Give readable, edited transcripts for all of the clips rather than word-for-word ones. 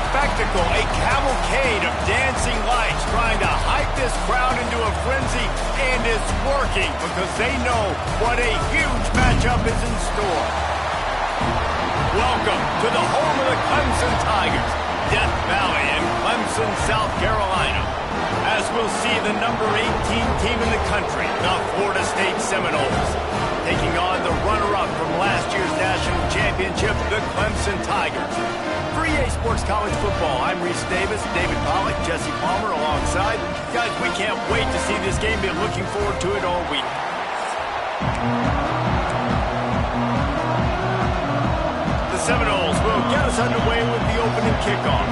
spectacle, a cavalcade of dancing lights trying to hype this crowd into a frenzy, and it's working because they know what a huge matchup is in store. Welcome to the home of the Clemson Tigers, Death Valley in Clemson, South Carolina. As we'll see the number 18 team in the country, the Florida State Seminoles, taking on the runner-up from last year's national championship, the Clemson Tigers. For EA Sports College Football, I'm Reese Davis, David Pollack, Jesse Palmer alongside. Guys, we can't wait to see this game. Been looking forward to it all week. The Seminoles will get us underway with the opening kickoff.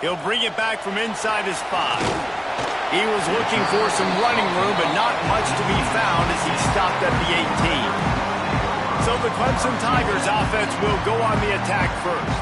He'll bring it back from inside his 5. He was looking for some running room, but not much to be found as he stopped at the 18. So the Clemson Tigers offense will go on the attack first.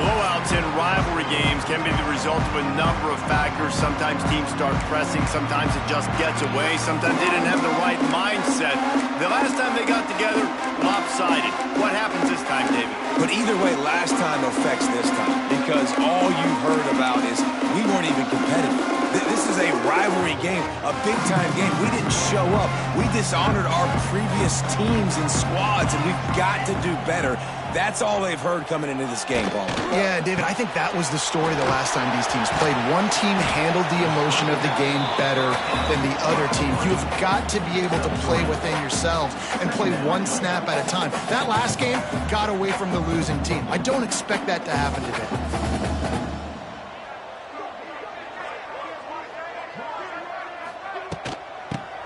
Blowouts in rivalry games can be the result of a number of factors. Sometimes teams start pressing, sometimes it just gets away, sometimes they didn't have the right mindset. The last time they got together, lopsided. What happens this time, David? But either way, last time affects this time, because all you've heard about is we weren't even competitive. This is a rivalry game, a big-time game. We didn't show up. We dishonored our previous teams and squads, and we've got to do better. That's all they've heard coming into this game, Paul. Yeah, David, I think that was the story the last time these teams played. One team handled the emotion of the game better than the other team. You've got to be able to play within yourselves and play one snap at a time. That last game got away from the losing team. I don't expect that to happen today.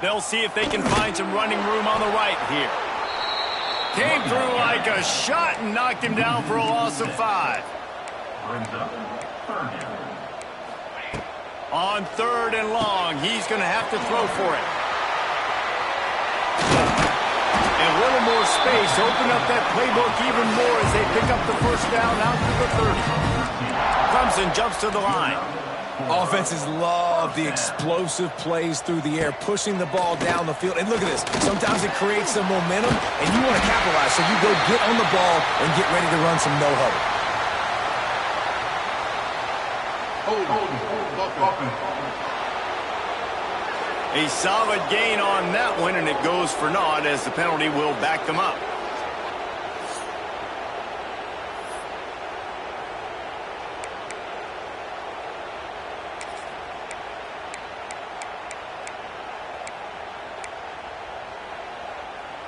They'll see if they can find some running room on the right here. Came through like a shot and knocked him down for a loss of 5. On 3rd and long, he's going to have to throw for it. And a little more space, open up that playbook even more as they pick up the first down out to the 30. Clemson jumps to the line. Offenses love the explosive plays through the air, pushing the ball down the field. And look at this. Sometimes it creates some momentum, and you want to capitalize. So you go get on the ball and get ready to run some no-huddle. A solid gain on that one, and it goes for naught as the penalty will back them up.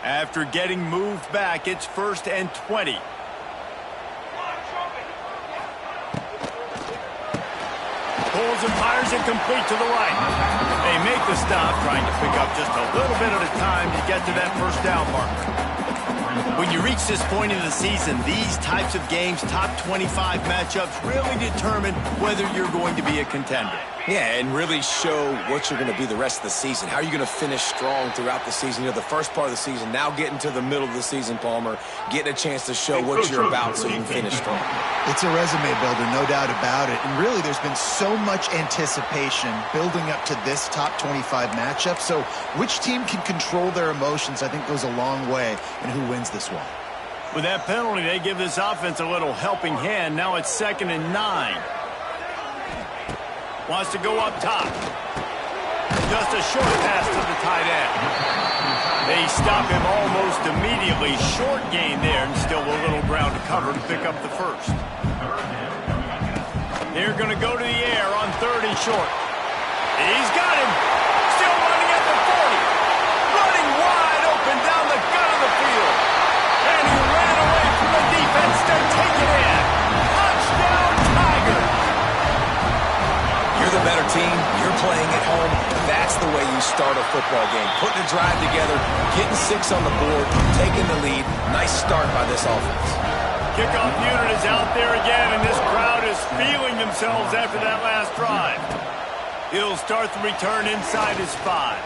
After getting moved back, it's 1st and 20. Pulls and fires it complete to the right. They make the stop, trying to pick up just a little bit at a time to get to that first down marker. When you reach this point in the season, these types of games, top 25 matchups, really determine whether you're going to be a contender. Yeah, and really show what you're going to be the rest of the season. How are you going to finish strong throughout the season? You know, the first part of the season, now getting to the middle of the season, Palmer, getting a chance to show what you're about so you can finish strong. It's a resume builder, no doubt about it. And really, there's been so much anticipation building up to this top 25 matchup. So which team can control their emotions, I think, goes a long way in who wins this one. With that penalty, they give this offense a little helping hand. Now it's 2nd and 9. Wants to go up top. Just a short pass to the tight end. They stop him almost immediately. Short gain there, and still a little ground to cover to pick up the first. They're going to go to the air on 3rd and short. He's got him. Still running at the 40. Running wide open down the gut of the field. And he ran away from the defense to take it in. Touchdown, Tigers. You're the better team. You're playing at home. That's the way you start a football game. Putting a drive together, getting 6 on the board, taking the lead. Nice start by this offense. Kickoff unit is out there again, and this crowd is feeling themselves after that last drive. He'll start the return inside his 5.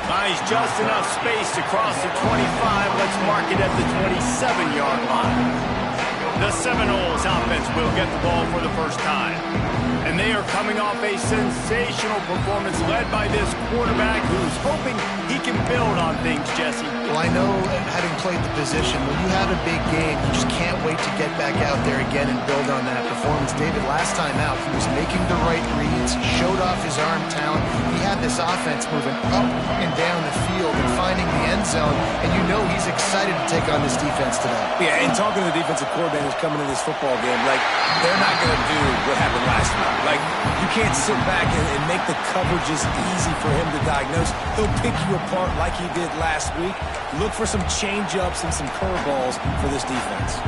Finds just enough space to cross the 25. Let's mark it at the 27-yard line. The Seminoles offense will get the ball for the first time. And they are coming off a sensational performance led by this quarterback who's hoping he can build on things, Jesse. Well, I know, having played the position, when you have a big game, you just can't wait to get back out there again and build on that performance. David, last time out, he was making the right reads, showed off his arm talent. He had this offense moving up and down the field and finding the end zone, and you know he's excited to take on this defense today. Yeah, and talking to the defensive coordinators coming into this football game, like, they're not going to do what happened last week. Like, you can't sit back and make the coverages easy for him to diagnose. He'll pick you apart like he did last week. Look for some change-ups and some curveballs for this defense.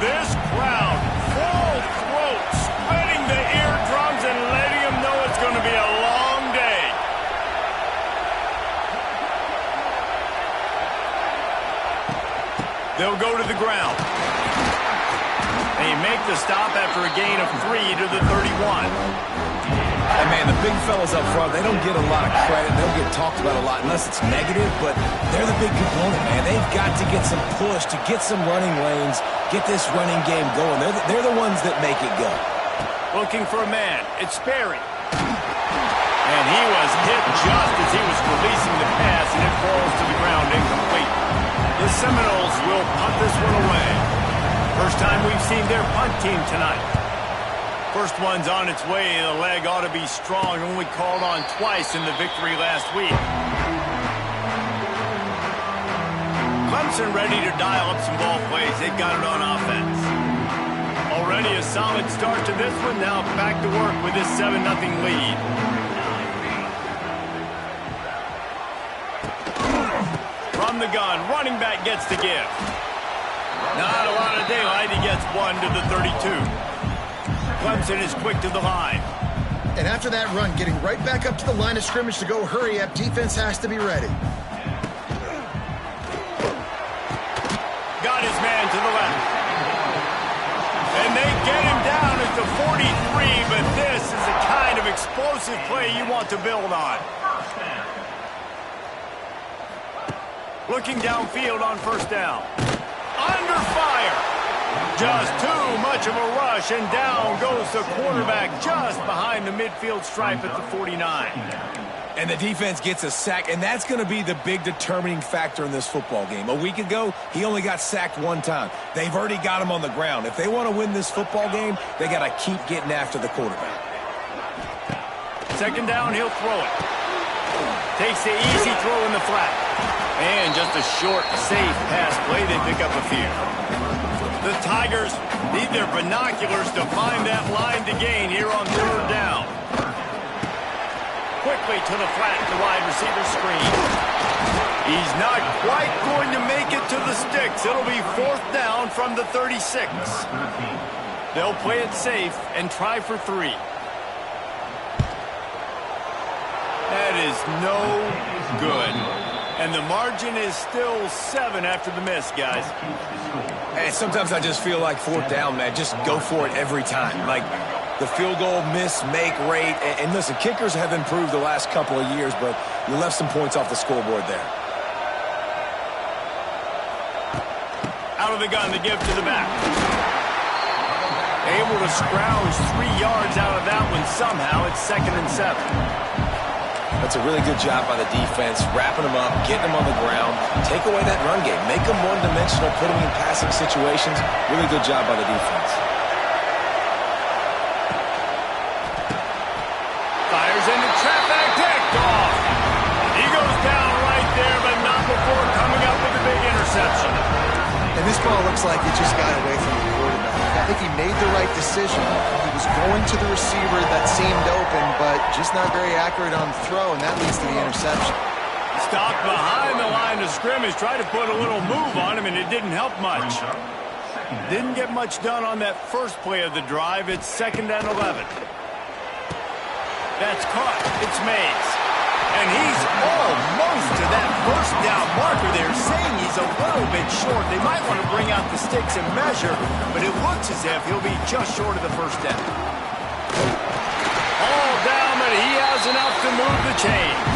This crowd, full throat, spreading the eardrums and letting them know it's going to be a long day. They'll go to the ground. They make the stop after a gain of 3 to the 31. And man, the big fellas up front, they don't get a lot of credit. They don't get talked about a lot unless it's negative, but they're the big component, man. They've got to get some push, to get some running lanes, get this running game going. They're the ones that make it go. Looking for a man. It's Sperry. And he was hit just as he was releasing the pass, and it falls to the ground incomplete. The Seminoles will punt this one away. First time we've seen their punt team tonight. First one's on its way. The leg ought to be strong. Only called on twice in the victory last week. Clemson ready to dial up some ball plays. They've got it on offense. Already a solid start to this one. Now back to work with this 7-0 lead. From the gun, running back gets the give. Not a lot of daylight. He gets 1 to the 32. Clemson is quick to the line. And after that run, getting right back up to the line of scrimmage to go hurry up, defense has to be ready. Got his man to the left. And they get him down at the 43, but this is the kind of explosive play you want to build on. Looking downfield on first down. Under fire. Just too much of a rush, and down goes the quarterback just behind the midfield stripe at the 49. And the defense gets a sack, and that's going to be the big determining factor in this football game. A week ago, he only got sacked 1 time. They've already got him on the ground. If they want to win this football game, they got to keep getting after the quarterback. Second down, he'll throw it. Takes the easy throw in the flat. And just a short, safe pass play. They pick up a few. The Tigers need their binoculars to find that line to gain here on third down. Quickly to the flat, the wide receiver screen. He's not quite going to make it to the sticks. It'll be fourth down from the 36. They'll play it safe and try for 3. That is no good. And the margin is still 7 after the miss, guys. Hey, sometimes I just feel like fourth down, man. Just go for it every time. Like the field goal miss-make rate. And listen, kickers have improved the last couple of years, but you left some points off the scoreboard there. Out of the gun, the give to the back. Able to scrounge 3 yards out of that one somehow. It's 2nd and 7. That's a really good job by the defense, wrapping them up, getting them on the ground, take away that run game, make them one-dimensional, put them in passing situations. Really good job by the defense. Fires into trap back, picked off. He goes down right there, but not before coming up with a big interception. And this ball looks like it just got away from the quarterback. I think he made the right decision. He was going to the receiver that seemed open, but just not very accurate on the throw, and that leads to the interception. Stopped behind the line of scrimmage, tried to put a little move on him, and it didn't help much. Didn't get much done on that first play of the drive. It's 2nd and 11. That's caught. It's Mays. And he's almost to that first down marker there, saying he's a little bit short. They might want to bring out the sticks and measure, but it looks as if he'll be just short of the first down. All down, but he has enough to move the chains.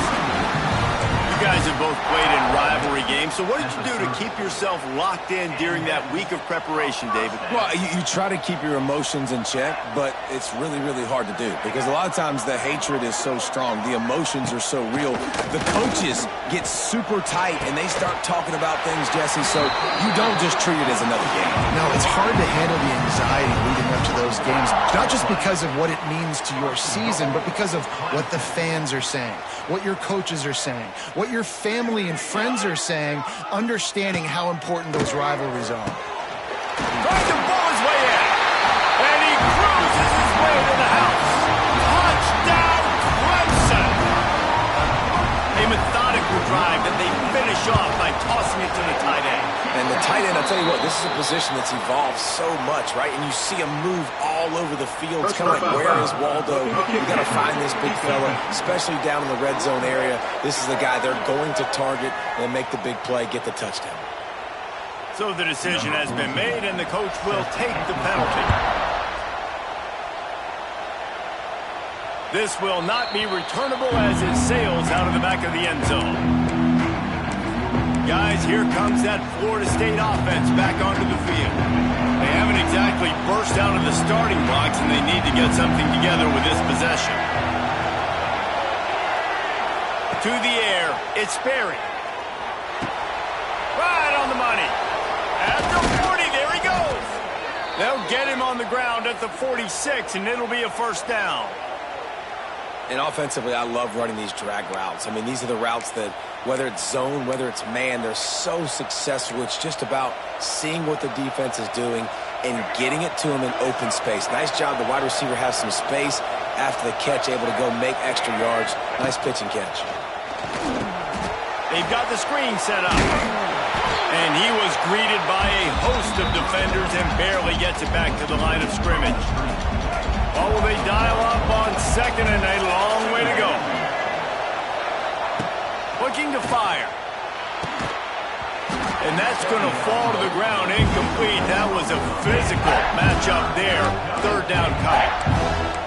You guys have both played in rivalry games, so what did you do to keep yourself locked in during that week of preparation, David? Well, you try to keep your emotions in check, but it's really, really hard to do because a lot of times the hatred is so strong. The emotions are so real. The coaches get super tight, and they start talking about things, Jesse, so you don't just treat it as another game. No, it's hard to handle the anxiety leading up to those games, not just because of what it means to your season, but because of what the fans are saying, what your coaches are saying, what your family and friends are saying, understanding how important those rivalries are. Trying to pull his way in, and he cruises his way to the house. Touchdown, Clemson! A methodical drive that they finish off by tossing it to the tight end. And the tight end, I'll tell you what, this is a position that's evolved so much, right? And you see him move all over the field. It's kind of like, where is Waldo? You got to find this big fella, especially down in the red zone area. This is the guy they're going to target and make the big play, get the touchdown. So the decision has been made, and the coach will take the penalty. This will not be returnable as it sails out of the back of the end zone. Guys, here comes that Florida State offense back onto the field. They haven't exactly burst out of the starting blocks, and they need to get something together with this possession. To the air, it's Sperry. Right on the money. At the 40, there he goes. They'll get him on the ground at the 46, and it'll be a first down. And offensively, I love running these drag routes. I mean, these are the routes that, whether it's zone, whether it's man, they're so successful. It's just about seeing what the defense is doing and getting it to them in open space. Nice job. The wide receiver has some space after the catch, able to go make extra yards. Nice pitch and catch. They've got the screen set up. And he was greeted by a host of defenders and barely gets it back to the line of scrimmage. Oh, will they dial up on second and a long way to go. Looking to fire. And that's going to fall to the ground incomplete. That was a physical matchup there. Third down coming.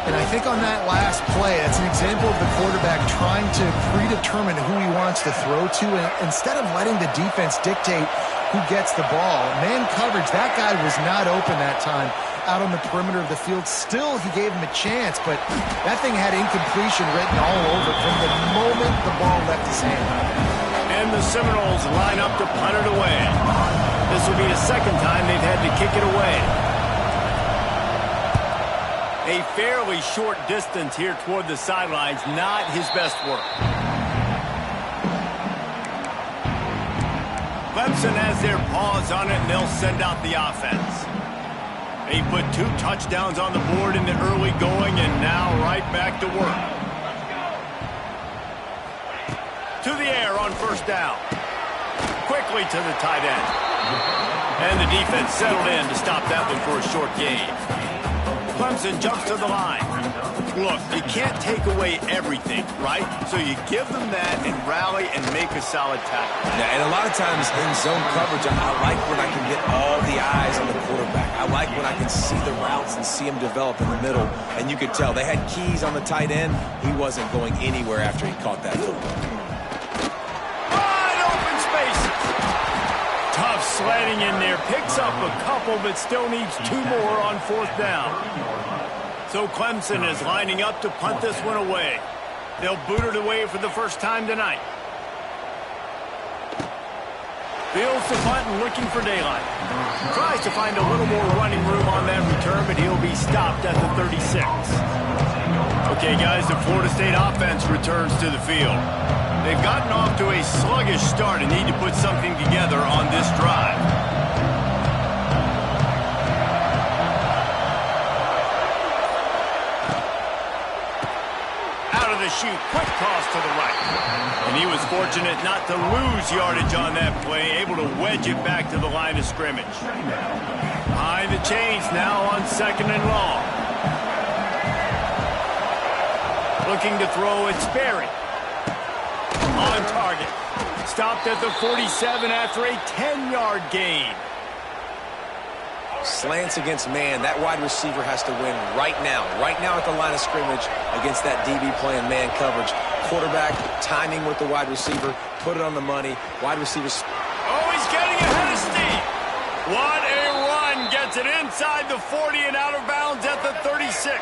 And I think on that last play, that's an example of the quarterback trying to predetermine who he wants to throw to, and instead of letting the defense dictate who gets the ball. Man coverage, that guy was not open that time out on the perimeter of the field. Still, he gave him a chance, but that thing had incompletion written all over it from the moment the ball left his hand. And the Seminoles line up to punt it away. This will be the second time they've had to kick it away. A fairly short distance here toward the sidelines, not his best work. Clemson has their paws on it, and they'll send out the offense. They put 2 touchdowns on the board in the early going, and now right back to work. To the air on first down. Quickly to the tight end. And the defense settled in to stop that one for a short gain. Clemson jumps to the line. Look, you can't take away everything, right? So you give them that and rally and make a solid tackle. Yeah, and a lot of times in zone coverage, I like when I can get all the eyes on the quarterback. I like when I can see the routes and see him develop in the middle. And you could tell they had keys on the tight end. He wasn't going anywhere after he caught that football. Wide open spaces. Tough sledding in there. Picks up a couple, but still needs 2 more on fourth down. So Clemson is lining up to punt this one away. They'll boot it away for the first time tonight. Fields the punt and looking for daylight. Tries to find a little more running room on that return, but he'll be stopped at the 36. Okay, guys, the Florida State offense returns to the field. They've gotten off to a sluggish start and need to put something together on this drive. Shoot, quick toss to the right. And he was fortunate not to lose yardage on that play, able to wedge it back to the line of scrimmage. Behind the chains now on second and long. Looking to throw, it's Sperry. On target. Stopped at the 47 after a 10-yard gain. Slants against man. That wide receiver has to win right now at the line of scrimmage against that DB playing man coverage. Quarterback timing with the wide receiver, put it on the money. Wide receivers. Oh, he's getting ahead of steam. What a run. Gets it inside the 40 and out of bounds at the 36.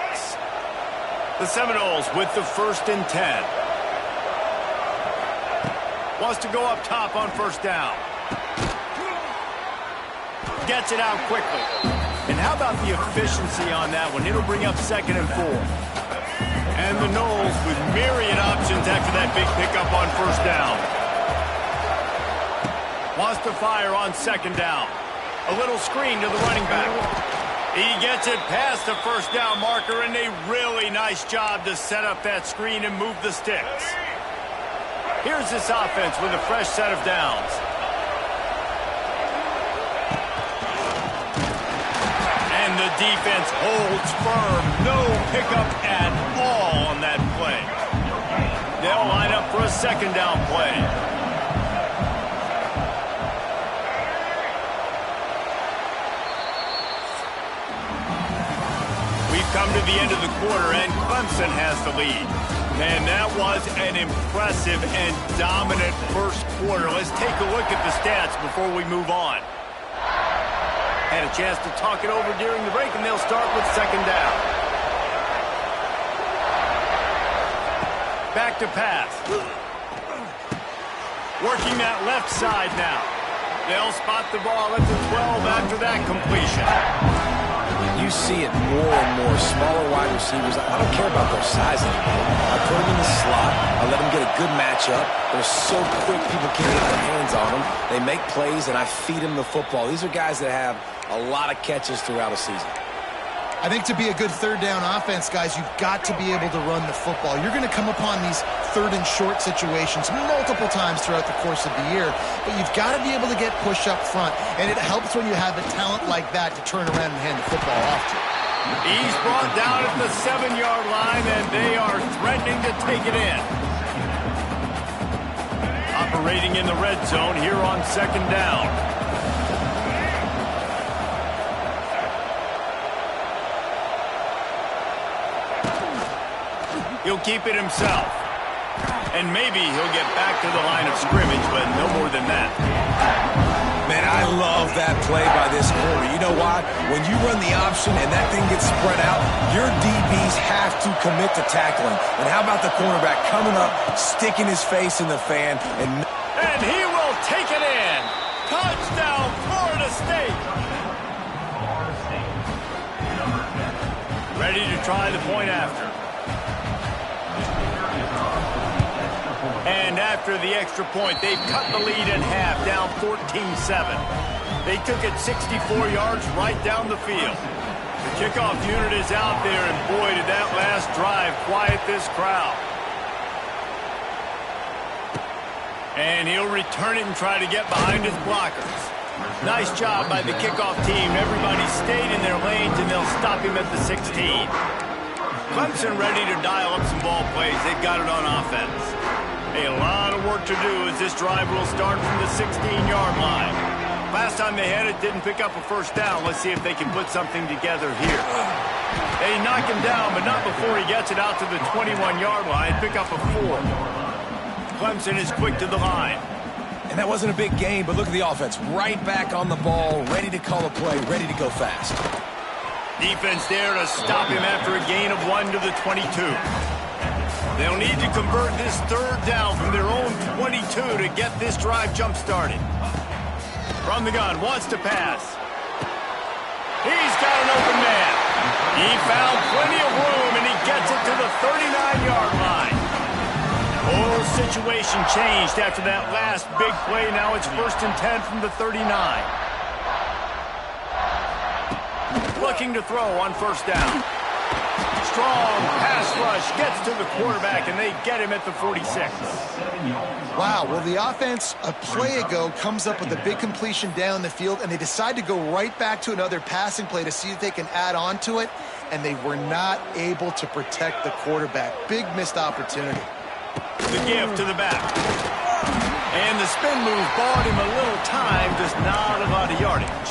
The Seminoles with the 1st and 10. Wants to go up top on 1st down. Gets it out quickly. And how about the efficiency on that one? It'll bring up 2nd and 4. And the Noles with myriad options after that big pickup on 1st down. Wants to fire on 2nd down. A little screen to the running back. He gets it past the 1st down marker, and a really nice job to set up that screen and move the sticks. Here's this offense with a fresh set of downs. And the defense holds firm. No pickup at all on that play. They'll line up for a 2nd down play. We've come to the end of the quarter, and Clemson has the lead. Man, that was an impressive and dominant first quarter. Let's take a look at the stats before we move on. Had a chance to talk it over during the break, and they'll start with 2nd down. Back to pass. Working that left side now. They'll spot the ball at the 12 after that completion. You see it more and more. Smaller wide receivers. I don't care about their size anymore. I put them in the slot. I let them get a good matchup. They're so quick, people can't get their hands on them. They make plays, and I feed them the football. These are guys that have a lot of catches throughout a season. I think to be a good 3rd down offense, guys, you've got to be able to run the football. You're going to come upon these 3rd and short situations multiple times throughout the course of the year, but you've got to be able to get push up front, and it helps when you have a talent like that to turn around and hand the football off to. He's brought down at the 7-yard line, and they are threatening to take it in. Operating in the red zone here on 2nd down. He'll keep it himself. And maybe he'll get back to the line of scrimmage, but no more than that. Man, I love that play by this corner. You know why? When you run the option and that thing gets spread out, your DBs have to commit to tackling. And how about the cornerback coming up, sticking his face in the fan, and he will take it in. Touchdown, Florida State. Ready to try the point after. And after the extra point, they've cut the lead in half, down 14-7. They took it 64 yards right down the field. The kickoff unit is out there, and boy, did that last drive quiet this crowd. And he'll return it and try to get behind his blockers. Nice job by the kickoff team. Everybody stayed in their lanes, and they'll stop him at the 16. Clemson ready to dial up some ball plays. They've got it on offense. A lot of work to do as this drive will start from the 16-yard line. Last time they had it, didn't pick up a 1st down. Let's see if they can put something together here. They knock him down, but not before he gets it out to the 21-yard line. Pick up a 4. Clemson is quick to the line. And that wasn't a big game, but look at the offense. Right back on the ball, ready to call a play, ready to go fast. Defense there to stop him after a gain of 1 to the 22. They'll need to convert this 3rd down from their own 22 to get this drive jump-started. From the gun, wants to pass. He's got an open man. He found plenty of room, and he gets it to the 39-yard line. Whole situation changed after that last big play. Now it's 1st and 10 from the 39. Looking to throw on 1st down. Strong pass rush gets to the quarterback, and they get him at the 46. Wow, well, the offense a play ago comes up with a big completion down the field, and they decide to go right back to another passing play to see if they can add on to it, and they were not able to protect the quarterback. Big missed opportunity. The give to the back. And the spin move bought him a little time, just not a lot of yardage.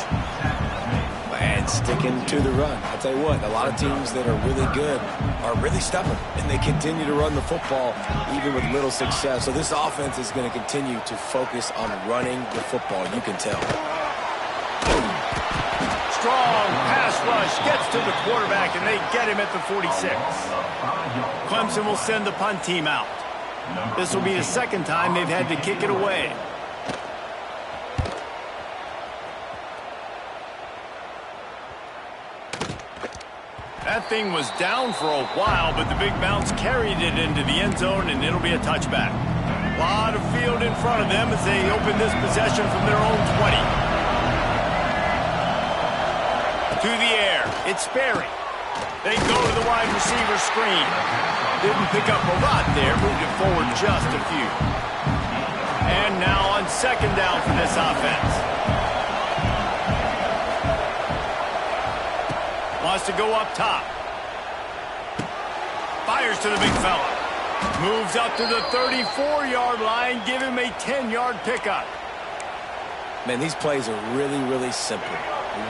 And sticking to the run. I'll tell you what, a lot of teams that are really good are really stubborn, and they continue to run the football even with little success. So this offense is going to continue to focus on running the football, you can tell. Strong pass rush gets to the quarterback, and they get him at the 46. Clemson will send the punt team out. This will be the second time they've had to kick it away. That thing was down for a while, but the big bounce carried it into the end zone, and it'll be a touchback. A lot of field in front of them as they open this possession from their own 20. To the air, it's Sperry. They go to the wide receiver screen. Didn't pick up a lot there, moved it forward just a few. And now on second down for this offense. Wants to go up top. Fires to the big fella. Moves up to the 34-yard line. Give him a 10-yard pickup. Man, these plays are really, really simple.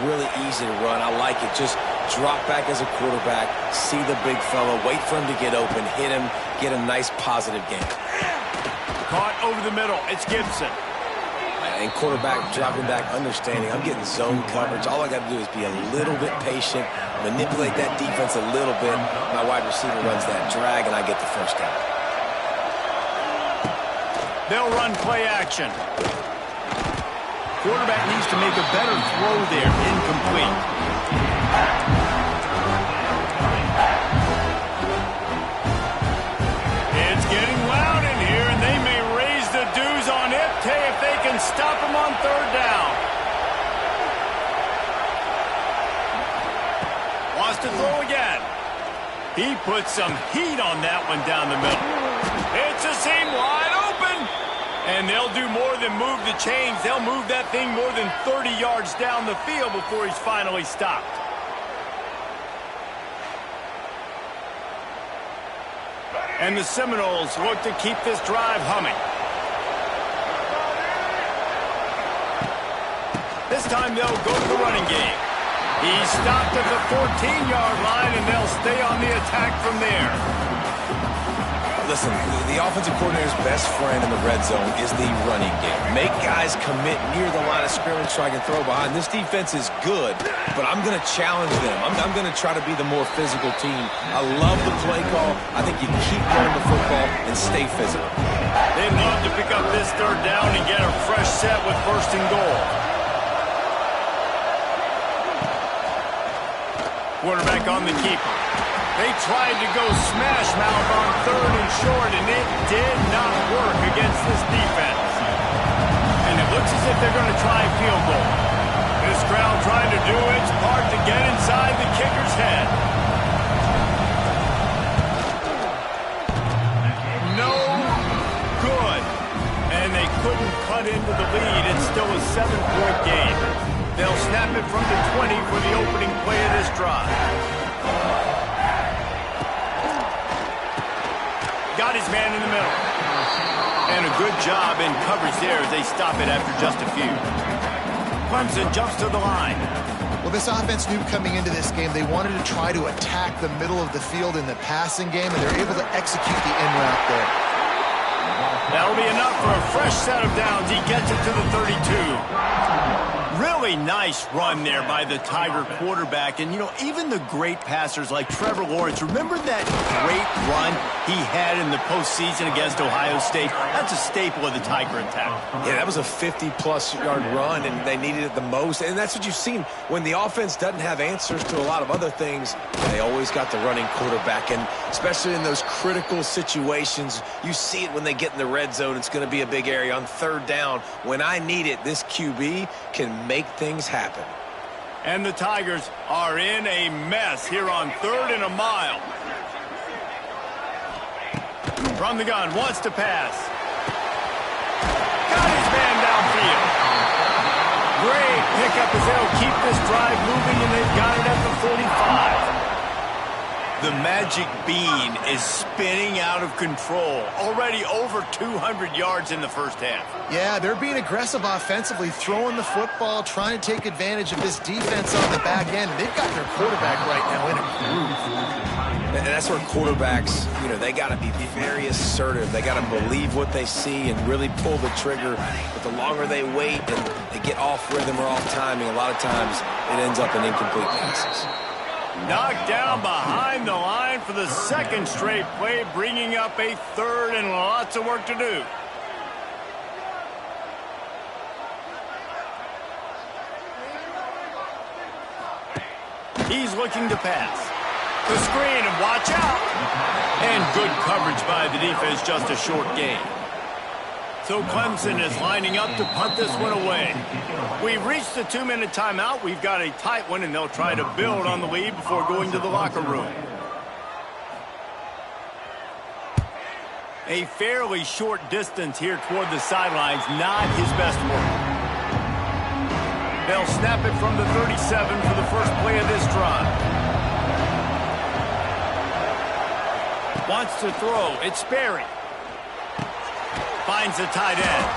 Really easy to run. I like it. Just drop back as a quarterback, see the big fella, wait for him to get open, hit him, get a nice positive game. Caught over the middle. It's Gibson. And quarterback dropping back, understanding I'm getting zone coverage. All I got to do is be a little bit patient, manipulate that defense a little bit. My wide receiver runs that drag, and I get the first down. They'll run play action. Quarterback needs to make a better throw there. Incomplete. It's getting loud in here, and they may raise the dues on Ipte if they can stop him on third down. Wants to throw again. He puts some heat on that one down the middle. It's a seam wide open. And they'll do more than move the chains. They'll move that thing more than 30 yards down the field before he's finally stopped. And the Seminoles look to keep this drive humming. This time they'll go to the running game. He's stopped at the 14-yard line, and they'll stay on the attack from there. Listen, the offensive coordinator's best friend in the red zone is the running game. Make guys commit near the line of scrimmage so I can throw behind. This defense is good, but I'm going to challenge them. I'm going to try to be the more physical team. I love the play call. I think you keep running the football and stay physical. They'd love to pick up this third down and get a fresh set with first and goal. Quarterback on the keeper. They tried to go smash mouth on third and short, and it did not work against this defense. And it looks as if they're going to try a field goal. This crowd trying to do its part to get inside the kicker's head. No good. And they couldn't cut into the lead. It's still a 7-point game. They'll snap it from the 20 for the opening play of this drive. Got his man in the middle. And a good job in coverage there as they stop it after just a few. Clemson jumps to the line. Well, this offense knew coming into this game they wanted to try to attack the middle of the field in the passing game, and they're able to execute the in route there. That'll be enough for a fresh set of downs. He gets it to the 32. Really nice run there by the Tiger quarterback. And, you know, even the great passers like Trevor Lawrence, remember that great run he had in the postseason against Ohio State? That's a staple of the Tiger attack. Yeah, that was a 50-plus yard run, and they needed it the most. And that's what you've seen. When the offense doesn't have answers to a lot of other things, they always got the running quarterback. And especially in those critical situations, you see it when they get in the red zone. It's going to be a big area on third down. When I need it, this QB can make things happen. And the Tigers are in a mess here on third and a mile. From the gun, wants to pass. Got his man downfield. Great pickup as they'll keep this drive moving, and they've got it at the 45. The magic bean is spinning out of control. Already over 200 yards in the first half. Yeah, they're being aggressive offensively, throwing the football, trying to take advantage of this defense on the back end. And they've got their quarterback right now in a groove. And that's where quarterbacks, they got to be very assertive. They got to believe what they see and really pull the trigger. But the longer they wait and they get off rhythm or off timing, a lot of times it ends up in incomplete passes. Knocked down behind the line for the second straight play, bringing up a third and lots of work to do. He's looking to pass. The screen, and watch out. And good coverage by the defense, just a short gain. So Clemson is lining up to punt this one away. We've reached the 2-minute timeout. We've got a tight one, and they'll try to build on the lead before going to the locker room. A fairly short distance here toward the sidelines, not his best work. They'll snap it from the 37 for the first play of this drive. Wants to throw. It's Sperry. Finds the tight end.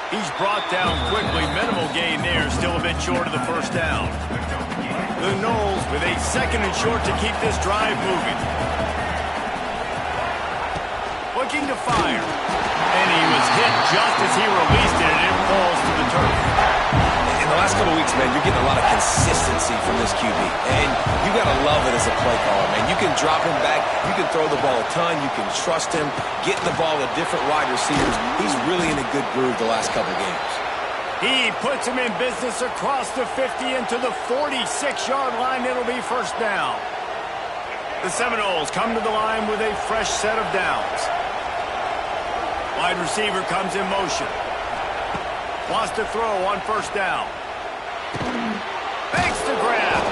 He's brought down quickly. Minimal gain there. Still a bit short of the first down. The Noles with a second and short to keep this drive moving. Looking to fire. And he was hit just as he released it, and it falls to the turf. In the last couple of weeks, man, you're getting a lot of consistency from this QB. And you got to love it as a play caller, man. You can drop him back. You can throw the ball a ton. You can trust him. Getting the ball to different wide receivers. He's really in a good groove the last couple of games. He puts him in business across the 50 into the 46-yard line. It'll be first down. The Seminoles come to the line with a fresh set of downs. Wide receiver comes in motion. Wants to throw on first down. Makes the grab.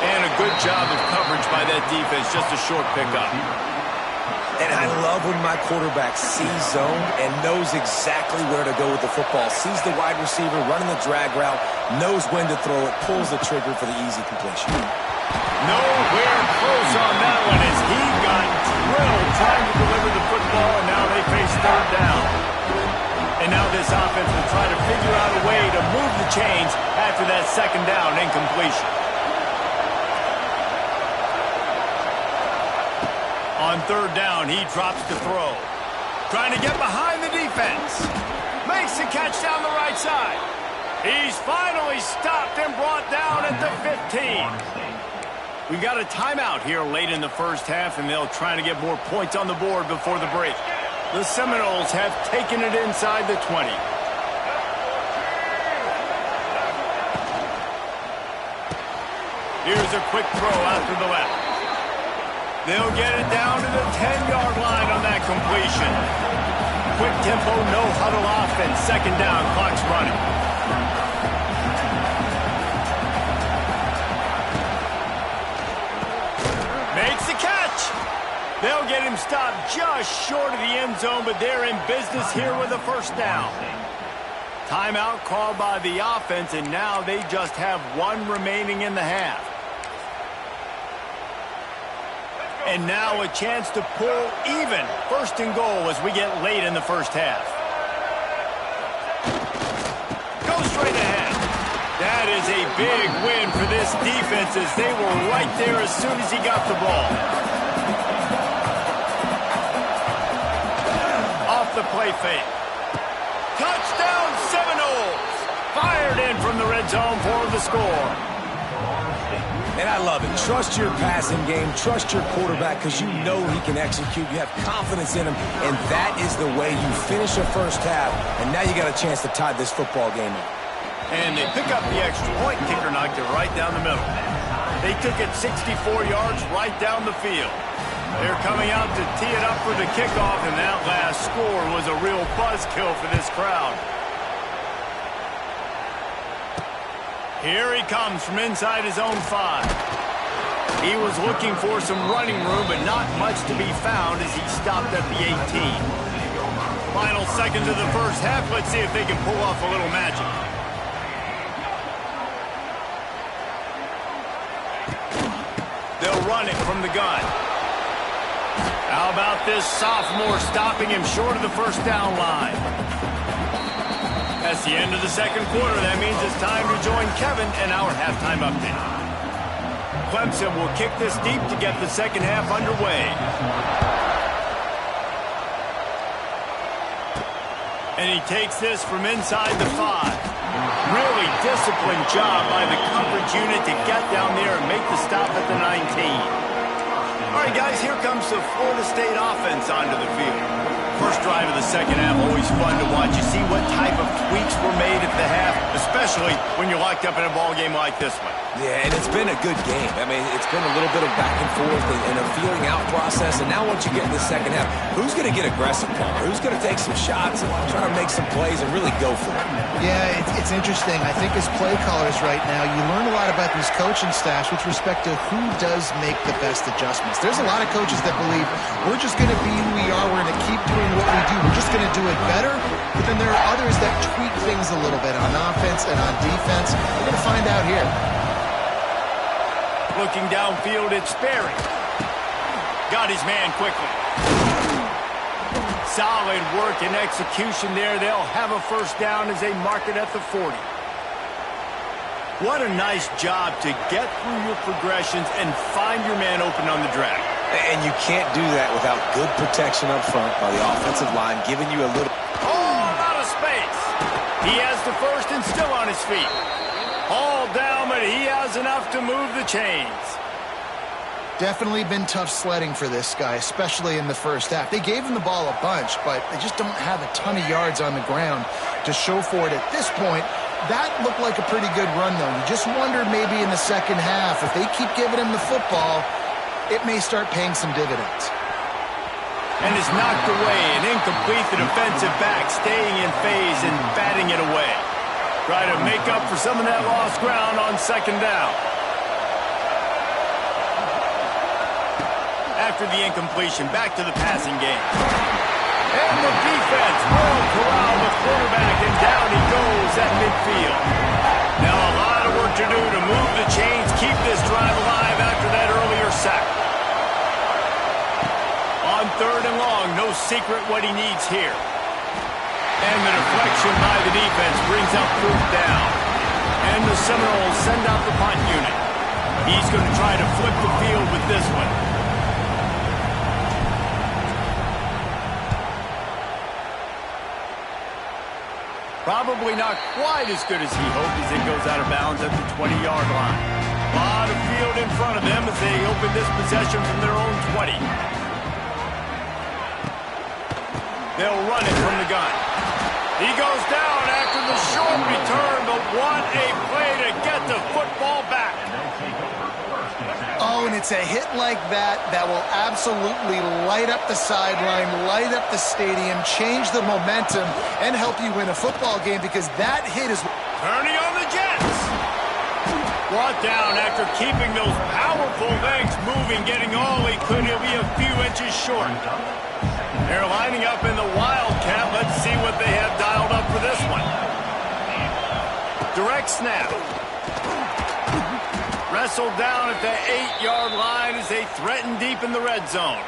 And a good job of coverage by that defense. Just a short pickup. And I love when my quarterback sees zone and knows exactly where to go with the football. Sees the wide receiver running the drag route, knows when to throw it, pulls the trigger for the easy completion. Nowhere close on that one as he got drilled trying to deliver the football, and now they face third down. And now this offense will try to figure out a way to move the chains after that second down incompletion. On third down, he drops to throw. Trying to get behind the defense. Makes the catch down the right side. He's finally stopped and brought down at the 15. We've got a timeout here late in the first half, and they'll try to get more points on the board before the break. The Seminoles have taken it inside the 20. Here's a quick throw out to the left. They'll get it down to the 10-yard line on that completion. Quick tempo, no huddle offense. Second down, clock's running. Makes the catch. They'll get him stopped just short of the end zone, but they're in business here with a first down. Timeout called by the offense, and now they just have one remaining in the half. And now a chance to pull even. First and goal as we get late in the first half. Go straight ahead. That is a big win for this defense as they were right there as soon as he got the ball. Off the play fake. Touchdown Seminoles. Fired in from the red zone for the score. And I love it. Trust your passing game. Trust your quarterback because you know he can execute. You have confidence in him, and that is the way you finish a first half. And now you got a chance to tie this football game up. And they pick up the extra point. Kicker knocked it right down the middle. They took it 64 yards right down the field. They're coming out to tee it up for the kickoff, and that last score was a real buzzkill for this crowd. Here he comes from inside his own 5. He was looking for some running room, but not much to be found as he stopped at the 18. Final seconds of the first half. Let's see if they can pull off a little magic. They'll run it from the gun. How about this sophomore stopping him short of the first down line? That's the end of the second quarter. That means it's time to join Kevin in our halftime update. Clemson will kick this deep to get the second half underway. And he takes this from inside the 5. Really disciplined job by the coverage unit to get down there and make the stop at the 19. All right, guys, here comes the Florida State offense onto the field. First drive of the second half, always fun to watch. You see what type of tweaks were made at the half, especially when you're locked up in a ball game like this one. Yeah, and it's been a good game. I mean, it's been a little bit of back and forth and a feeling out process. And now once you get in the second half, who's going to get aggressive, Palmer? Who's going to take some shots and try to make some plays and really go for it? Yeah, it's interesting. I think as play callers right now, you learn a lot about these coaching staffs with respect to who does make the best adjustments. There's a lot of coaches that believe we're just going to be who we are. We're going to keep doing what we do. We're just going to do it better. But then there are others that tweak things a little bit on offense and on defense. We're going to find out here. Looking downfield, it's Sperry. Got his man quickly. Solid work and execution there. They'll have a first down as they mark it at the 40. What a nice job to get through your progressions and find your man open on the drag. And you can't do that without good protection up front by the offensive line, giving you a little... Oh, out of space. He has the first and still on his feet. All down, but he has enough to move the chains. Definitely been tough sledding for this guy, especially in the first half. They gave him the ball a bunch, but they just don't have a ton of yards on the ground to show for it at this point. That looked like a pretty good run, though. You just wonder maybe in the second half, if they keep giving him the football, it may start paying some dividends. And is knocked away and incomplete. The defensive back staying in phase and batting it away. Try to make up for some of that lost ground on second down. After the incompletion, back to the passing game. And the defense will corral the quarterback, and down he goes at midfield. Now a lot of work to do to move the chains, keep this drive alive after that earlier sack. On third and long, no secret what he needs here. And the deflection by the defense brings up fourth down. And the Seminoles send out the punt unit. He's going to try to flip the field with this one. Probably not quite as good as he hoped as it goes out of bounds at the 20-yard line. A lot of field in front of them as they open this possession from their own 20. They'll run it from the gun. He goes down after the short return, but what a play to get the football back. Oh, and it's a hit like that that will absolutely light up the sideline, light up the stadium, change the momentum, and help you win a football game because that hit is... Turning on the Jets. Brought down after keeping those powerful legs moving, getting all he could. He'll be a few inches short. They're lining up in the Wildcat. Let's see what they have dialed up for this one. Direct snap. Wrestled down at the 8-yard line as they threaten deep in the red zone.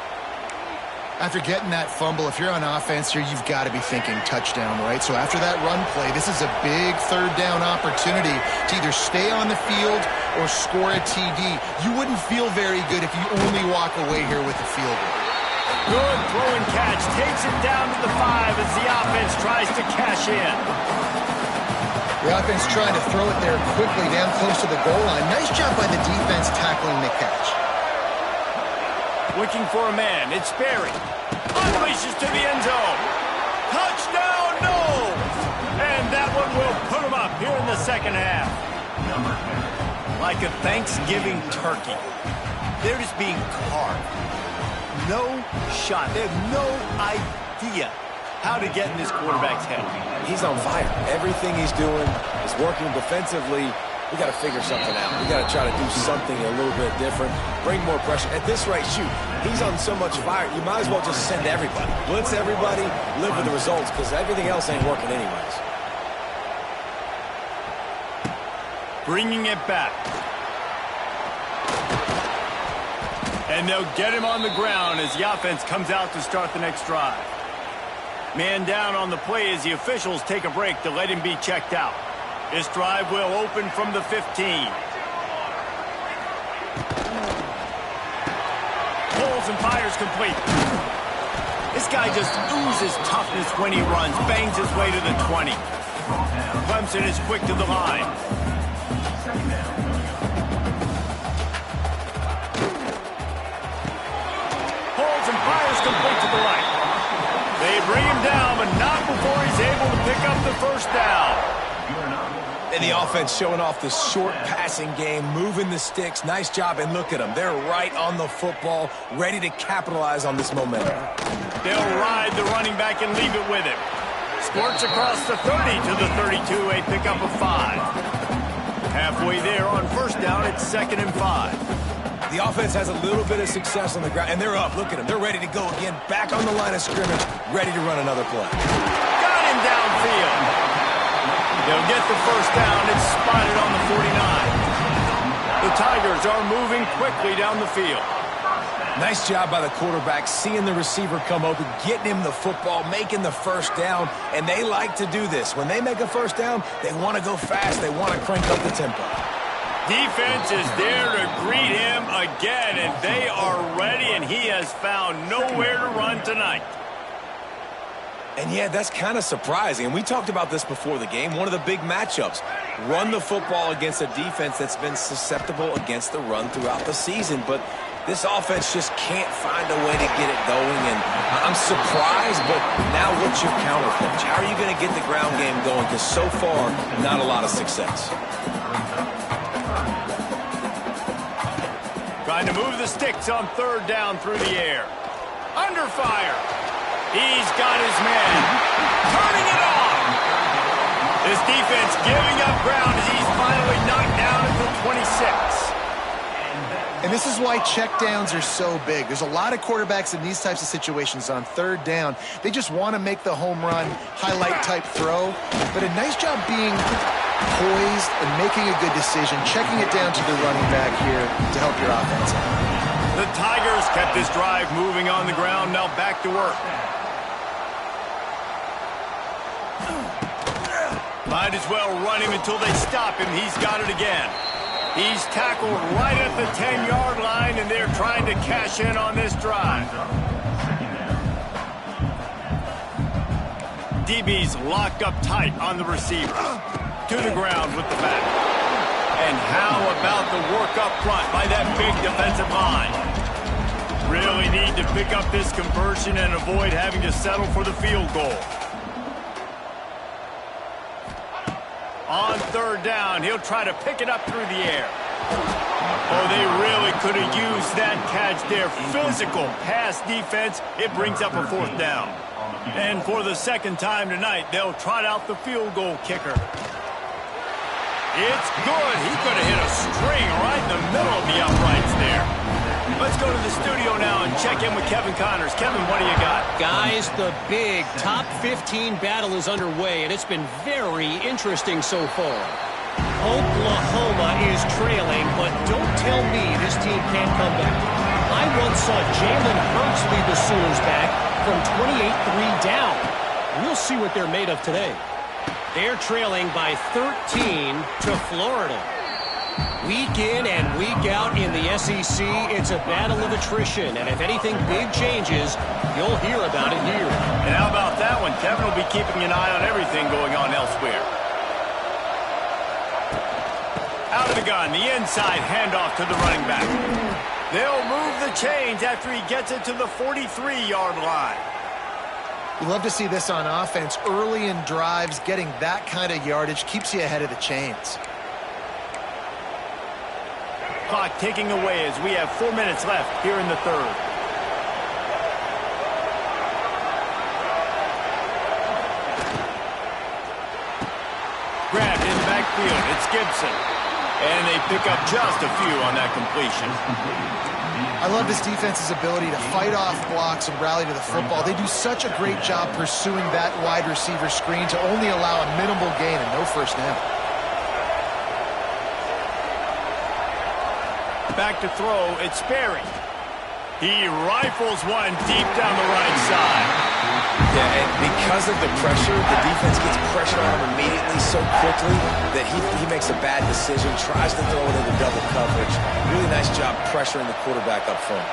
After getting that fumble, if you're on offense here, you've got to be thinking touchdown, right? So after that run play, this is a big third down opportunity to either stay on the field or score a TD. You wouldn't feel very good if you only walk away here with a field goal. Good throw and catch. Takes it down to the 5 as the offense tries to cash in. The offense trying to throw it there quickly down close to the goal line. Nice job by the defense tackling the catch. Looking for a man. It's Sperry. Unleashes to the end zone. Touchdown, no! And that one will put him up here in the second half. Like a Thanksgiving turkey. They're just being carved. No shot. They have no idea how to get in this quarterback's head. He's on fire. Everything he's doing is working defensively. We got to figure something out. We got to try to do something a little bit different. Bring more pressure. At this rate, shoot, he's on so much fire. You might as well just send everybody. Blitz everybody, live with the results, because everything else ain't working anyways. Bringing it back. And they'll get him on the ground as the offense comes out to start the next drive. Man down on the play as the officials take a break to let him be checked out. This drive will open from the 15. Pulls and fires complete. This guy just oozes toughness when he runs, bangs his way to the 20. Clemson is quick to the line. Pulls and fires complete to the right. They bring him down, but not before he's able to pick up the first down. And the offense showing off the short passing game, moving the sticks. Nice job, and look at them. They're right on the football, ready to capitalize on this momentum. They'll ride the running back and leave it with him. Squirts across the 30 to the 32, a pickup of 5. Halfway there on first down, it's 2nd and 5. The offense has a little bit of success on the ground, and they're up. Look at them. They're ready to go again, back on the line of scrimmage, ready to run another play. Got him downfield. They'll get the first down. It's spotted on the 49. The Tigers are moving quickly down the field. Nice job by the quarterback, seeing the receiver come open, getting him the football, making the first down, and they like to do this. When they make a first down, they want to go fast. They want to crank up the tempo. Defense is there to greet him again, and they are ready, and he has found nowhere to run tonight. And yeah, that's kind of surprising. And we talked about this before the game. One of the big matchups. Run the football against a defense that's been susceptible against the run throughout the season. But this offense just can't find a way to get it going. And I'm surprised, but now what's your counterpunch? How are you going to get the ground game going? Because so far, not a lot of success. Trying to move the sticks on 3rd down through the air. Under fire. He's got his man. Turning it on. This defense giving up ground as he's finally knocked down at the 26. And this is why checkdowns are so big. There's a lot of quarterbacks in these types of situations on 3rd down. They just want to make the home run, highlight type throw. But a nice job being poised and making a good decision, checking it down to the running back here to help your offense out. The Tigers kept this drive moving on the ground, now back to work. Might as well run him until they stop him. He's got it again. He's tackled right at the 10-yard line, and they're trying to cash in on this drive. DB's locked up tight on the receiver. To the ground with the back. And how about the work up front by that big defensive line? Really need to pick up this conversion and avoid having to settle for the field goal. On 3rd down, he'll try to pick it up through the air. Oh, they really could have used that catch there. Physical pass defense. It brings up a 4th down. And for the 2nd time tonight, they'll trot out the field goal kicker. It's good. He could have hit a string right in the middle of the uprights there. Let's go to the studio now and check in with Kevin Connors. Kevin, what do you got? Guys, the big top 15 battle is underway, and it's been very interesting so far. Oklahoma is trailing, but don't tell me this team can't come back. I once saw Jalen Hurts lead the Sooners back from 28-3 down. We'll see what they're made of today. They're trailing by 13 to Florida. Week in and week out in the SEC, it's a battle of attrition. And if anything big changes, you'll hear about it here. And how about that one? Kevin will be keeping an eye on everything going on elsewhere. Out of the gun, the inside handoff to the running back. They'll move the chains after he gets it to the 43-yard line. You love to see this on offense. Early in drives, getting that kind of yardage keeps you ahead of the chains. Clock ticking away as we have 4 minutes left here in the 3rd. Grabbed in the backfield. It's Gibson. And they pick up just a few on that completion. I love this defense's ability to fight off blocks and rally to the football. They do such a great job pursuing that wide receiver screen to only allow a minimal gain and no first down. Back to throw, it's Sperry. He rifles one deep down the right side. Yeah, and because of the pressure, the defense gets pressure on him immediately so quickly that he makes a bad decision, tries to throw it into double coverage. Really nice job pressuring the quarterback up front.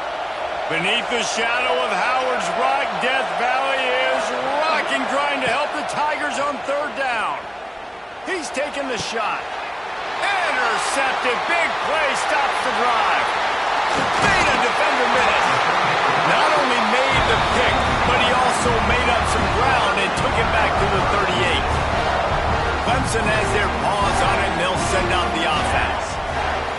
Beneath the shadow of Howard's rock, Death Valley is rocking, trying to help the Tigers on third down. He's taking the shot. Intercepted. Big play stops the drive. Made a defender minute. Not only made the pick, but he also made up some ground and took it back to the 38. Clemson has their paws on it, and they'll send out the offense.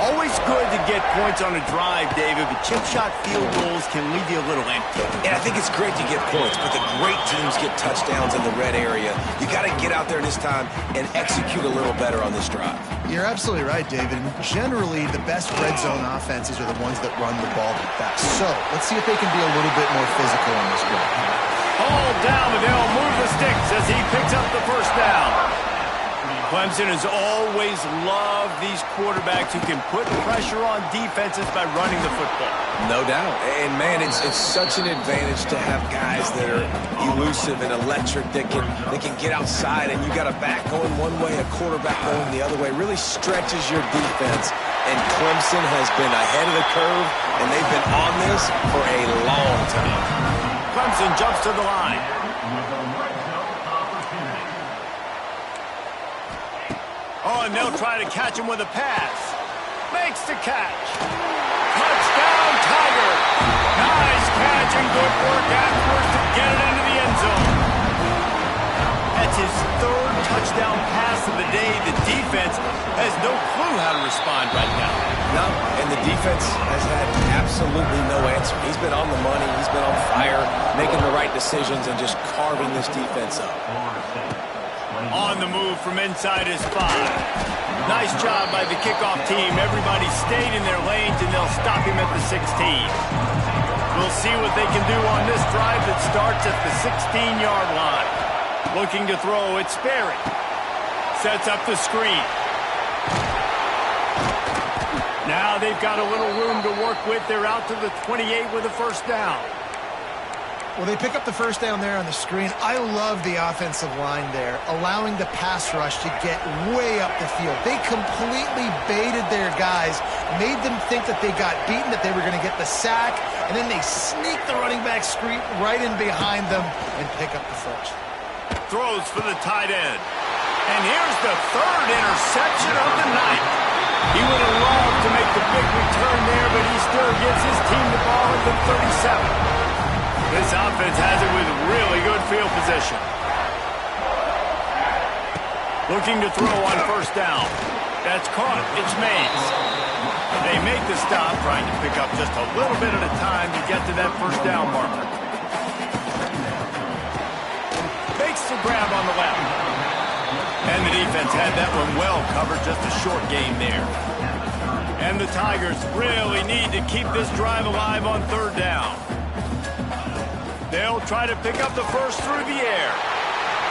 Always good to get points on a drive, David, but chip shot field goals can leave you a little empty. And I think it's great to get points, but the great teams get touchdowns in the red area. You got to get out there this time and execute a little better on this drive. You're absolutely right, David. Generally, the best red zone offenses are the ones that run the ball the best. So let's see if they can be a little bit more physical on this drive. Hold down, but they'll move the sticks as he picks up the first down. Clemson has always loved these quarterbacks who can put pressure on defenses by running the football. No doubt. And, man, it's such an advantage to have guys that are elusive and electric that can get outside, and you got a back going one way, a quarterback going the other way. Really stretches your defense. And Clemson has been ahead of the curve, and they've been on this for a long time. Clemson jumps to the line. Oh, and they'll try to catch him with a pass. Makes the catch. Touchdown, Tiger. Nice catch and good work afterwards to get it into the end zone. That's his third touchdown pass of the day. The defense has no clue how to respond right now. No, and the defense has had absolutely no answer. He's been on the money. He's been on fire, making the right decisions and just carving this defense up. On the move from inside his 5. Nice job by the kickoff team. Everybody stayed in their lanes, and they'll stop him at the 16. We'll see what they can do on this drive that starts at the 16-yard line. Looking to throw, it's Sperry. Sets up the screen. Now they've got a little room to work with. They're out to the 28 with a first down. Well, they pick up the first down there on the screen. I love the offensive line there, allowing the pass rush to get way up the field. They completely baited their guys, made them think that they got beaten, that they were going to get the sack, and then they sneak the running back screen right in behind them and pick up the first. Throws for the tight end. And here's the third interception of the night. He would have loved to make the big return there, but he still gives his team the ball at the 37. This offense has it with really good field position. Looking to throw on first down. That's caught. It's Mays. They make the stop, trying to pick up just a little bit at a time to get to that first down marker. Makes the grab on the left. And the defense had that one well covered, just a short gain there. And the Tigers really need to keep this drive alive on third down. They'll try to pick up the first through the air.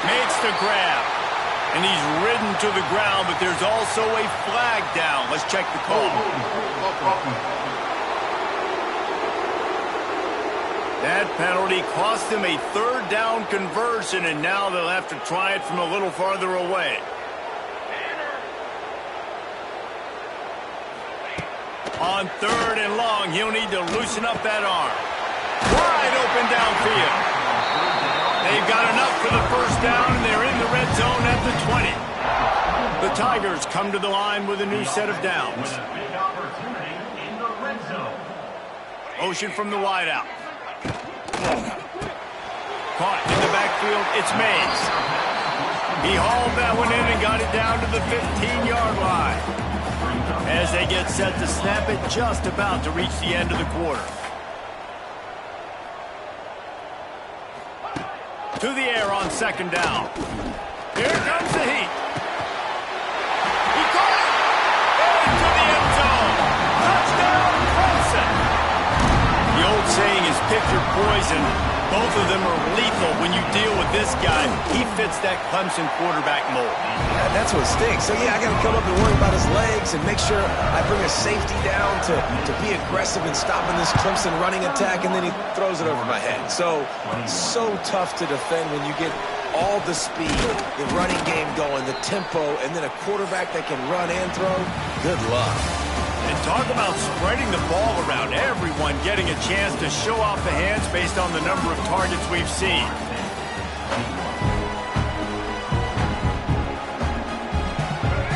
Makes the grab. And he's ridden to the ground, but there's also a flag down. Let's check the call. That penalty cost them a third down conversion, and now they'll have to try it from a little farther away. On third and long, he'll need to loosen up that arm. Wide open downfield. They've got enough for the first down, and they're in the red zone at the 20. The Tigers come to the line with a new set of downs. Motion from the wideout. Caught in the backfield, it's Mays. He hauled that one in and got it down to the 15-yard line. As they get set to snap it, just about to reach the end of the quarter. To the air on second down. Here comes the heat. He caught it! Into the end zone. Touchdown, Clemson. The old saying is pick your poison. Both of them are lethal when you deal with this guy. He fits that Clemson quarterback mold. Yeah, that's what stinks. So, yeah, I got to come up and worry about his legs and make sure I bring a safety down to be aggressive in stopping this Clemson running attack, and then he throws it over my head. So tough to defend when you get all the speed, the running game going, the tempo, and then a quarterback that can run and throw. Good luck. And talk about spreading the ball around, everyone getting a chance to show off the hands based on the number of targets we've seen.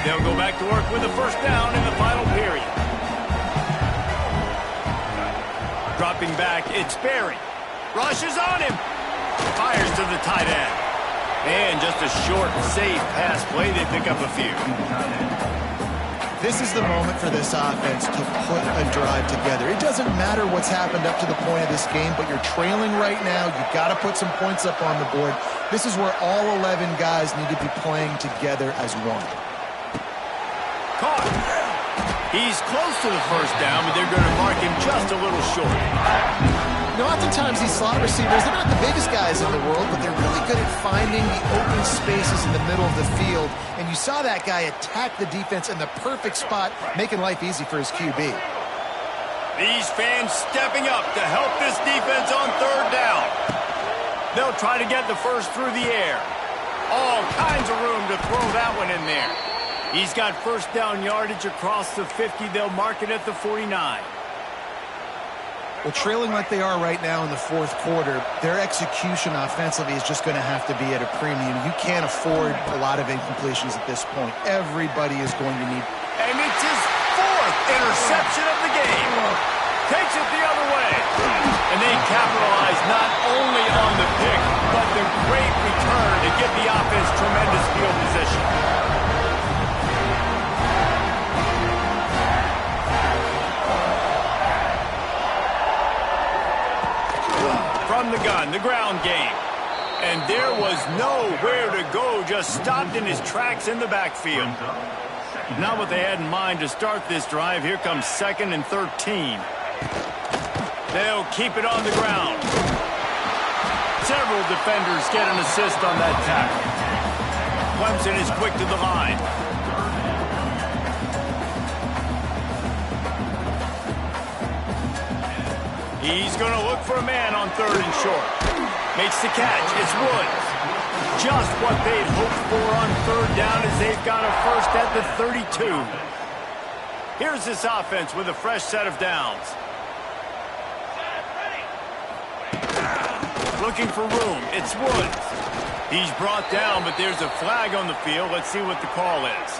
They'll go back to work with a first down in the final period. Dropping back, it's Berry. Rushes on him. Fires to the tight end. And just a short, safe pass play. They pick up a few. This is the moment for this offense to put a drive together. It doesn't matter what's happened up to the point of this game, but you're trailing right now. You've got to put some points up on the board. This is where all 11 guys need to be playing together as one. Caught. He's close to the first down, but they're going to mark him just a little short. You know, oftentimes these slot receivers, they're not the biggest guys in the world, but they're really good at finding the open spaces in the middle of the field. And you saw that guy attack the defense in the perfect spot, making life easy for his QB. These fans stepping up to help this defense on third down. They'll try to get the first through the air. All kinds of room to throw that one in there. He's got first down yardage across the 50. They'll mark it at the 49. Well, trailing like they are right now in the fourth quarter, their execution offensively is just going to have to be at a premium. You can't afford a lot of incompletions at this point. Everybody is going to need. And it's his fourth interception of the game. Takes it the other way. And they capitalize not only on the pick, but the great return to give the offense tremendous field position. From the gun, the ground game. And there was nowhere to go, just stopped in his tracks in the backfield. Not what they had in mind to start this drive. Here comes 2nd and 13. They'll keep it on the ground. Several defenders get an assist on that tackle. Clemson is quick to the line. He's going to look for a man on 3rd and short. Makes the catch. It's Woods. Just what they'd hoped for on 3rd down as they've got a first at the 32. Here's this offense with a fresh set of downs. Looking for room. It's Woods. He's brought down, but there's a flag on the field. Let's see what the call is.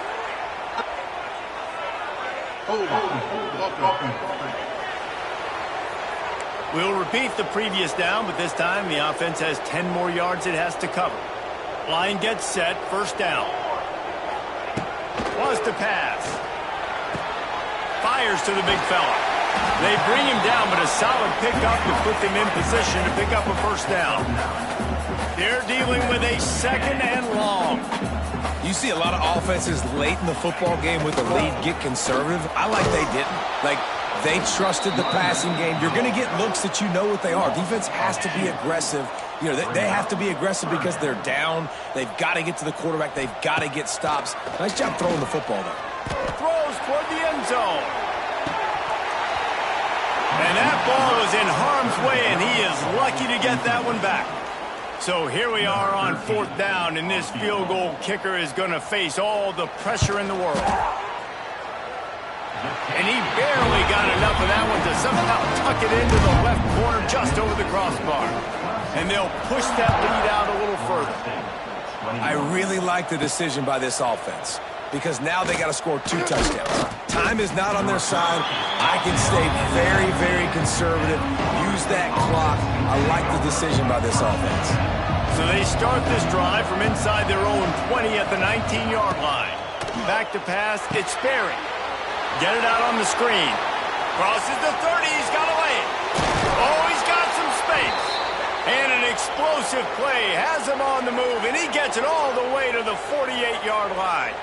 We'll repeat the previous down, but this time the offense has 10 more yards it has to cover. Line gets set, first down. Wants to pass. Fires to the big fella. They bring him down, but a solid pickup to put them in position to pick up a first down. They're dealing with a 2nd and long. You see a lot of offenses late in the football game with the lead get conservative. I like they didn't. Like, they trusted the passing game. You're going to get looks that you know what they are. Defense has to be aggressive. You know, they have to be aggressive because they're down. They've got to get to the quarterback. They've got to get stops. Nice job throwing the football, though. Throws toward the end zone. And that ball was in harm's way, and he is lucky to get that one back. So here we are on 4th down, and this field goal kicker is going to face all the pressure in the world. And he barely got enough of that one to somehow tuck it into the left corner just over the crossbar. And they'll push that lead out a little further. I really like the decision by this offense because now they got to score 2 touchdowns. Time is not on their side. I can stay very, very conservative. Use that clock. I like the decision by this offense. So they start this drive from inside their own 20 at the 19-yard line. Back to pass, it's Berry. Get it out on the screen. Crosses the 30, he's got to lay it. Oh, he's got some space. And an explosive play has him on the move, and he gets it all the way to the 48-yard line.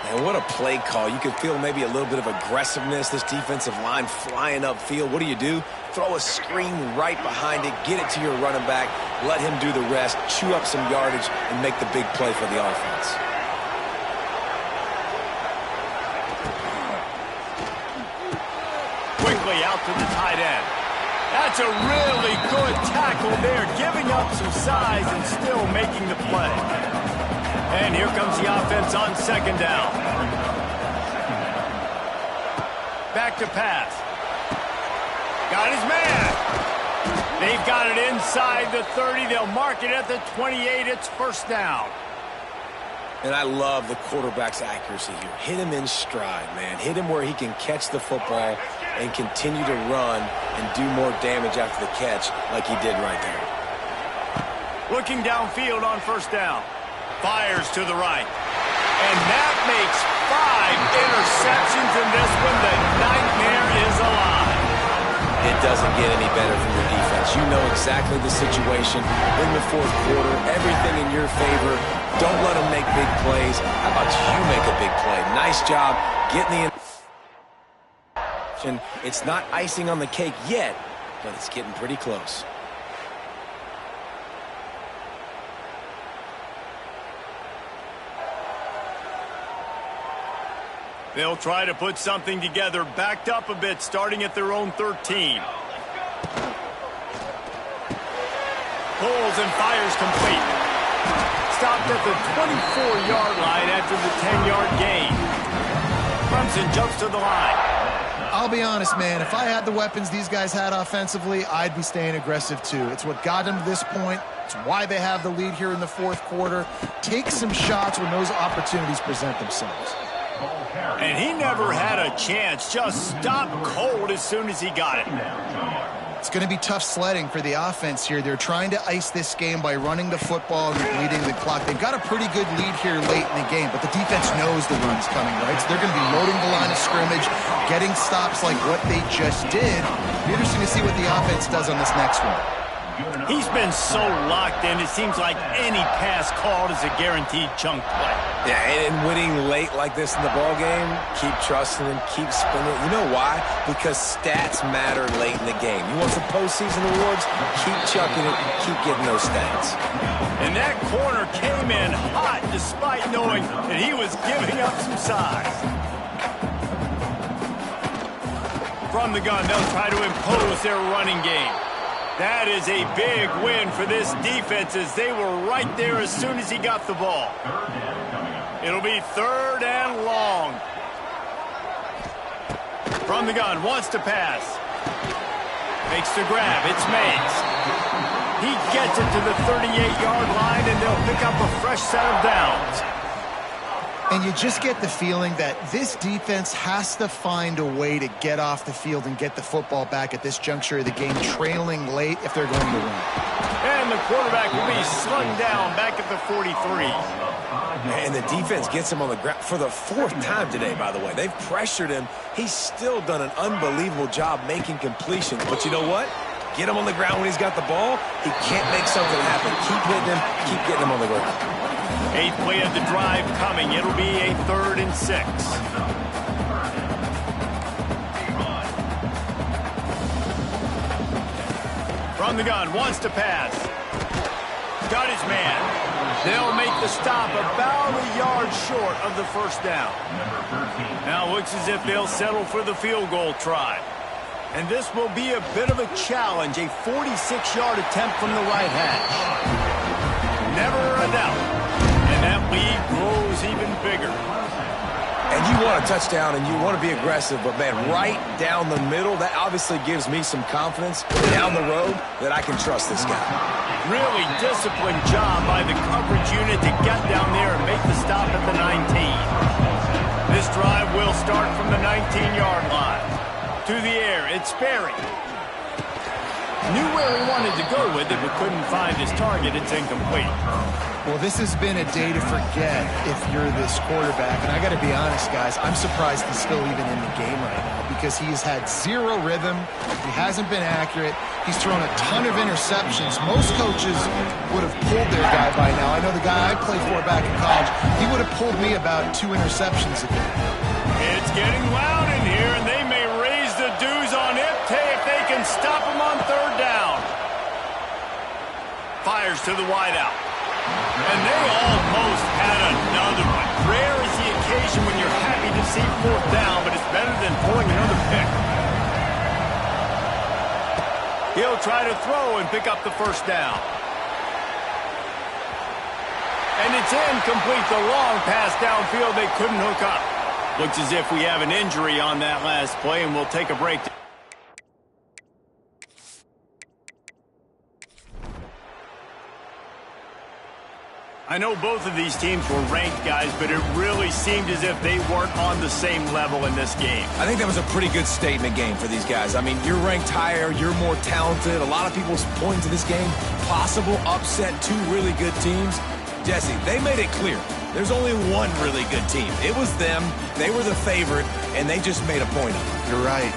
And what a play call. You could feel maybe a little bit of aggressiveness, this defensive line flying upfield. What do? Throw a screen right behind it, get it to your running back, let him do the rest, chew up some yardage, and make the big play for the offense. Quickly out to the tight end. That's a really good tackle there, giving up some size and still making the play. And here comes the offense on second down. Back to pass. Got his man. They've got it inside the 30. They'll mark it at the 28. It's first down. And I love the quarterback's accuracy here. Hit him in stride, man. Hit him where he can catch the football and continue to run and do more damage after the catch like he did right there. Looking downfield on first down. Fires to the right. And that makes 5 interceptions in this one. The nightmare is alive. It doesn't get any better from your defense. You know exactly the situation in the fourth quarter. Everything in your favor. Don't let them make big plays. How about you make a big play? Nice job getting the... It's not icing on the cake yet, but it's getting pretty close. They'll try to put something together, backed up a bit, starting at their own 13. Pulls and fires complete. Stopped at the 24-yard line after the 10-yard gain. Clemson jumps to the line. I'll be honest, man. If I had the weapons these guys had offensively, I'd be staying aggressive too. It's what got them to this point. It's why they have the lead here in the fourth quarter. Take some shots when those opportunities present themselves. And he never had a chance. Just stopped cold as soon as he got it. It's going to be tough sledding for the offense here. They're trying to ice this game by running the football and leading the clock. They've got a pretty good lead here late in the game, but the defense knows the run's coming, right? So they're going to be loading the line of scrimmage, getting stops like what they just did. It'll be interesting to see what the offense does on this next one. He's been so locked in, it seems like any pass called is a guaranteed chunk play. Yeah, and winning late like this in the ball game, keep trusting him, keep spinning. You know why? Because stats matter late in the game. You want some postseason awards? Keep chucking it, keep getting those stats. And that corner came in hot despite knowing that he was giving up some size. From the gun, they'll try to impose their running game. That is a big win for this defense as they were right there as soon as he got the ball. It'll be third and long. From the gun, wants to pass. Makes the grab, it's Mays. He gets it to the 38-yard line and they'll pick up a fresh set of downs. And you just get the feeling that this defense has to find a way to get off the field and get the football back at this juncture of the game, trailing late if they're going to win. And the quarterback will be slung down back at the 43. And the defense gets him on the ground for the fourth time today, by the way. They've pressured him. He's still done an unbelievable job making completions. But you know what? Get him on the ground when he's got the ball. He can't make something happen. Keep hitting him. Keep getting him on the ground. 8th play of the drive coming. It'll be a 3rd and 6. From the gun, wants to pass. Got his man. They'll make the stop about a yard short of the first down. Now looks as if they'll settle for the field goal try. And this will be a bit of a challenge, a 46-yard attempt from the right hash. Never a doubt. And that lead grows even bigger. And you want a touchdown and you want to be aggressive, but, man, right down the middle, that obviously gives me some confidence down the road that I can trust this guy. Really disciplined job by the coverage unit to get down there and make the stop at the 19. This drive will start from the 19-yard line. To the air, it's Sperry. Knew where he wanted to go with it, but couldn't find his target. It's incomplete. Well, this has been a day to forget if you're this quarterback. And I got to be honest, guys, I'm surprised he's still even in the game right now because he's had zero rhythm. He hasn't been accurate. He's thrown a ton of interceptions. Most coaches would have pulled their guy by now. I know the guy I played for back in college, he would have pulled me about 2 interceptions ago. It's getting loud in here, and they may raise the dues on Ipte if they can stop him on 3rd down. Fires to the wideout. And they almost had another one. Rare is the occasion when you're happy to see 4th down, but it's better than pulling another pick. He'll try to throw and pick up the 1st down. And it's incomplete. The long pass downfield they couldn't hook up. Looks as if we have an injury on that last play, and we'll take a break. I know both of these teams were ranked, guys, but it really seemed as if they weren't on the same level in this game. I think that was a pretty good statement game for these guys. I mean, you're ranked higher, you're more talented. A lot of people pointing to this game. Possible upset, 2 really good teams. Jesse, they made it clear. There's only one really good team. It was them. They were the favorite, and they just made a point of it. You're right.